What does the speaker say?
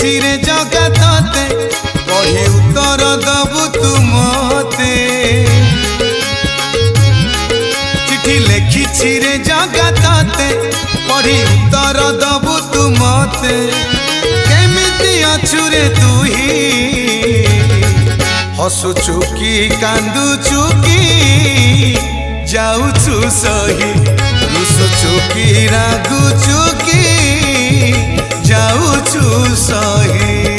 ଲେଖିଛି ରେ ଜଗା ତତେ କହି ଉତ୍ତର ଦବୁ ତୁ ମତେ ଚିଠି ଲେଖିଛି ରେ ଜଗା ତତେ ପଢି ଉତ୍ତର ଦବୁ ତୁ ମତେ କେମିତି ଅଛୁ ରେ ତୁହି हसुचु की कांदुचु की जाऊचु सही रुसुचु की रागुचु की जाऊचु सही।